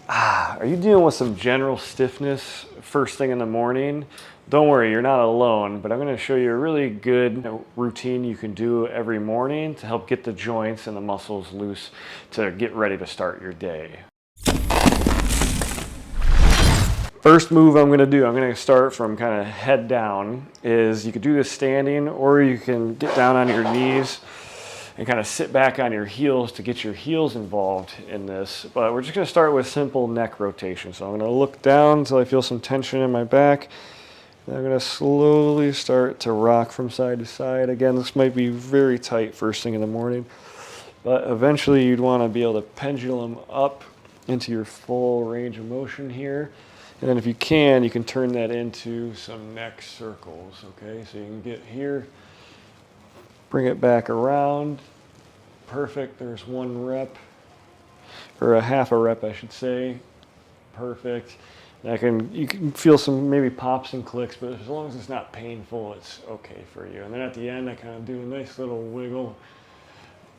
Are you dealing with some general stiffness first thing in the morning? Don't worry, you're not alone, but I'm going to show you a really good routine you can do every morning to help get the joints and the muscles loose to get ready to start your day. First move I'm going to start from kind of head down, is you could do this standing or you can get down on your knees and kind of sit back on your heels to get your heels involved in this. But we're just going to start with simple neck rotation. So I'm going to look down until I feel some tension in my back. And I'm going to slowly start to rock from side to side. Again, this might be very tight first thing in the morning, but eventually you'd want to be able to pendulum up into your full range of motion here. And then if you can turn that into some neck circles, okay? So you can get here, bring it back around. Perfect, there's one rep, or a half a rep, I should say. Perfect. You can feel some maybe pops and clicks, but as long as it's not painful, it's okay for you. And then at the end, I kind of do a nice little wiggle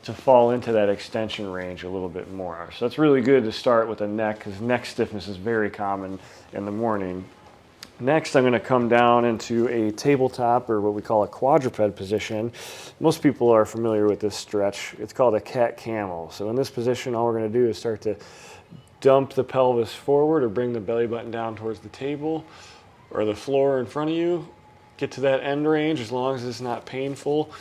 to fall into that extension range a little bit more. So that's really good to start with the neck, because neck stiffness is very common in the morning. Next, I'm going to come down into a tabletop, or what we call a quadruped position. Most people are familiar with this stretch. It's called a cat camel. So in this position, all we're going to do is start to dump the pelvis forward or bring the belly button down towards the table or the floor in front of you. Get to that end range as long as it's not painful.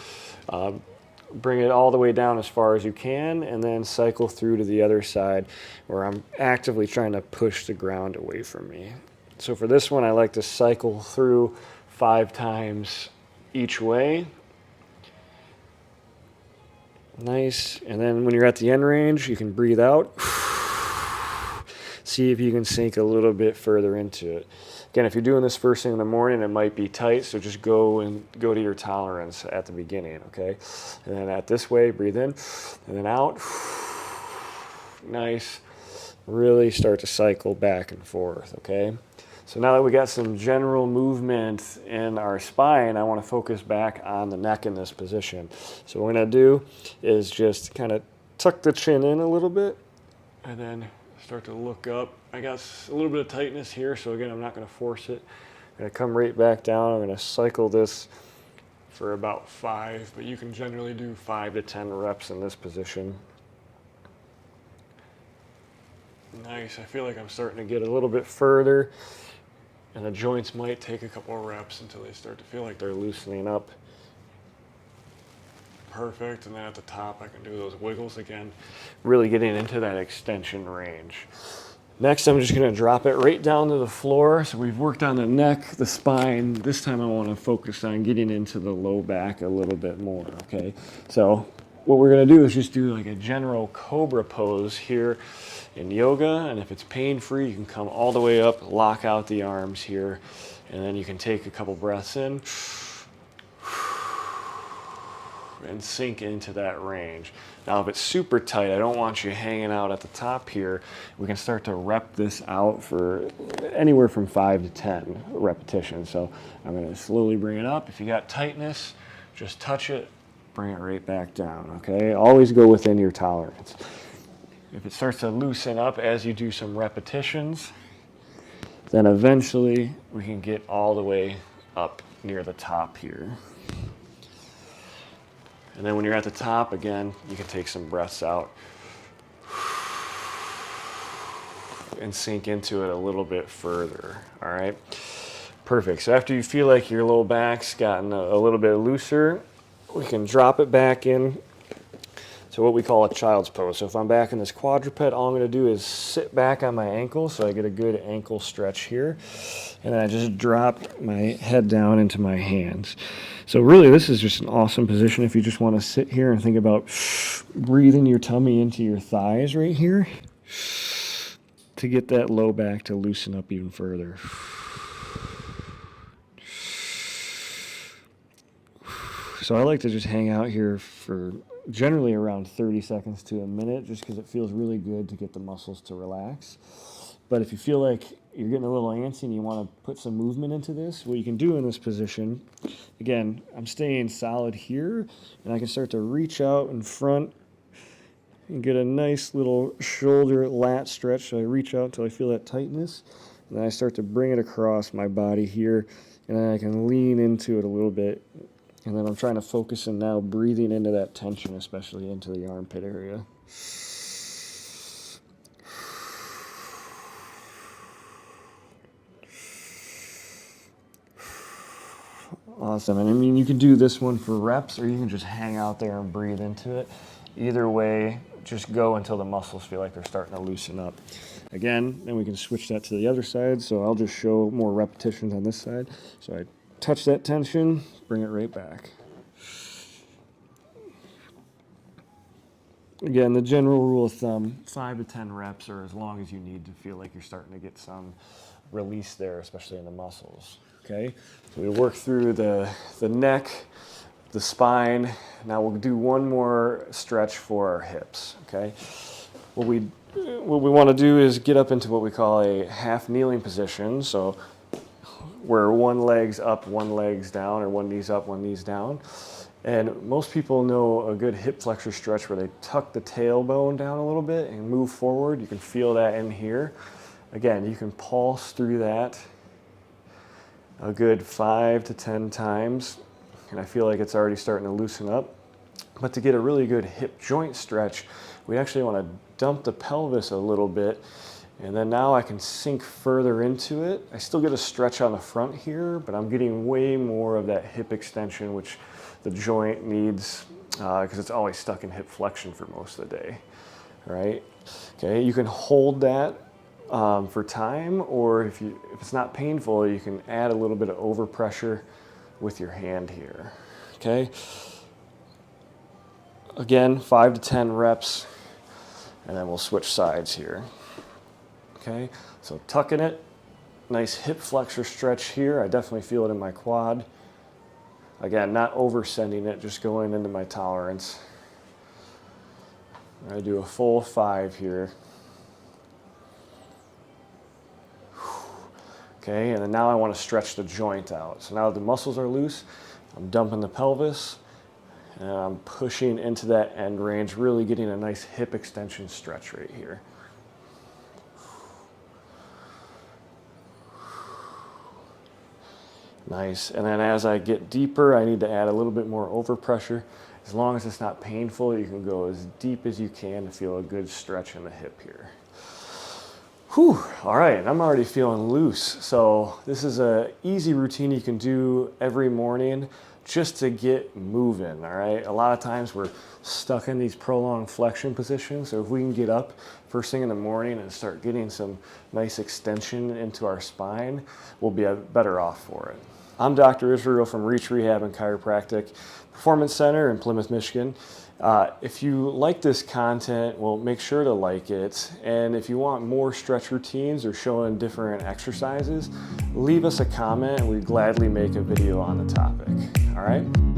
Bring it all the way down as far as you can, and then cycle through to the other side where I'm actively trying to push the ground away from me. So for this one, I like to cycle through 5 times each way. Nice. And then when you're at the end range, you can breathe out. See if you can sink a little bit further into it. Again, if you're doing this first thing in the morning, it might be tight, so just go to your tolerance at the beginning, okay? And then at this way, breathe in, and then out. Nice. Really start to cycle back and forth, okay? So now that we got some general movement in our spine, I want to focus back on the neck in this position. So what we're going to do is just kind of tuck the chin in a little bit, and then start to look up. I got a little bit of tightness here, so again, I'm not going to force it. I'm going to come right back down. I'm going to cycle this for about 5, but you can generally do 5 to 10 reps in this position. Nice. I feel like I'm starting to get a little bit further, and the joints might take a couple of reps until they start to feel like they're loosening up. Perfect. And then at the top, I can do those wiggles again, really getting into that extension range. Next, I'm just going to drop it right down to the floor. So we've worked on the neck, the spine. This time I want to focus on getting into the low back a little bit more, okay? So what we're going to do is just do like a general cobra pose here in yoga. And if it's pain-free, you can come all the way up, lock out the arms here, and then you can take a couple breaths in and sink into that range. Now, if it's super tight, I don't want you hanging out at the top here. We can start to rep this out for anywhere from 5 to 10 repetitions. So I'm going to slowly bring it up. If you got tightness, just touch it, bring it right back down, okay? Always go within your tolerance. If it starts to loosen up as you do some repetitions, then eventually we can get all the way up near the top here. And then when you're at the top, again, you can take some breaths out and sink into it a little bit further, all right? Perfect. So after you feel like your low back's gotten a little bit looser, we can drop it back in to what we call a child's pose. So if I'm back in this quadruped, all I'm going to do is sit back on my ankle so I get a good ankle stretch here. And then I just drop my head down into my hands. So really, this is just an awesome position if you just want to sit here and think about breathing your tummy into your thighs right here to get that low back to loosen up even further. So I like to just hang out here for generally around 30 seconds to a minute, just because it feels really good to get the muscles to relax. But if you feel like you're getting a little antsy and you want to put some movement into this, what you can do in this position, again, I'm staying solid here, and I can start to reach out in front and get a nice little shoulder lat stretch. So I reach out until I feel that tightness, and then I start to bring it across my body here, and then I can lean into it a little bit. And then I'm trying to focus in now, breathing into that tension, especially into the armpit area. Awesome. And I mean, you can do this one for reps, or you can just hang out there and breathe into it. Either way, just go until the muscles feel like they're starting to loosen up. Again, then we can switch that to the other side. So I'll just show more repetitions on this side. So I touch that tension, bring it right back. Again, the general rule of thumb, 5 to 10 reps, or as long as you need to feel like you're starting to get some release there, especially in the muscles. Okay, so we work through the neck, the spine. Now we'll do one more stretch for our hips. Okay, what we want to do is get up into what we call a half kneeling position. So where one leg's up, one leg's down, or one knee's up, one knee's down. And most people know a good hip flexor stretch where they tuck the tailbone down a little bit and move forward. You can feel that in here. Again, you can pulse through that a good 5 to 10 times, and I feel like it's already starting to loosen up. But to get a really good hip joint stretch, we actually want to dump the pelvis a little bit, and then now I can sink further into it. I still get a stretch on the front here, but I'm getting way more of that hip extension, which the joint needs because it's always stuck in hip flexion for most of the day. All right? Okay, you can hold that for time, or if it's not painful, you can add a little bit of overpressure with your hand here. Okay. Again, 5 to 10 reps, and then we'll switch sides here. Okay. So tucking it, nice hip flexor stretch here. I definitely feel it in my quad. Again, not oversending it, just going into my tolerance. I do a full 5 here. Okay, and then now I want to stretch the joint out. So now the muscles are loose, I'm dumping the pelvis, and I'm pushing into that end range, really getting a nice hip extension stretch right here. Nice, and then as I get deeper, I need to add a little bit more overpressure. As long as it's not painful, you can go as deep as you can to feel a good stretch in the hip here. Whew, all right, I'm already feeling loose. So this is an easy routine you can do every morning just to get moving, all right? A lot of times we're stuck in these prolonged flexion positions. So if we can get up first thing in the morning and start getting some nice extension into our spine, we'll be better off for it. I'm Dr. Israel from Rehab and Chiropractic Performance Center in Plymouth, Michigan. If you like this content, well, make sure to like it. And if you want more stretch routines or showing different exercises, leave us a comment and we'd gladly make a video on the topic. All right?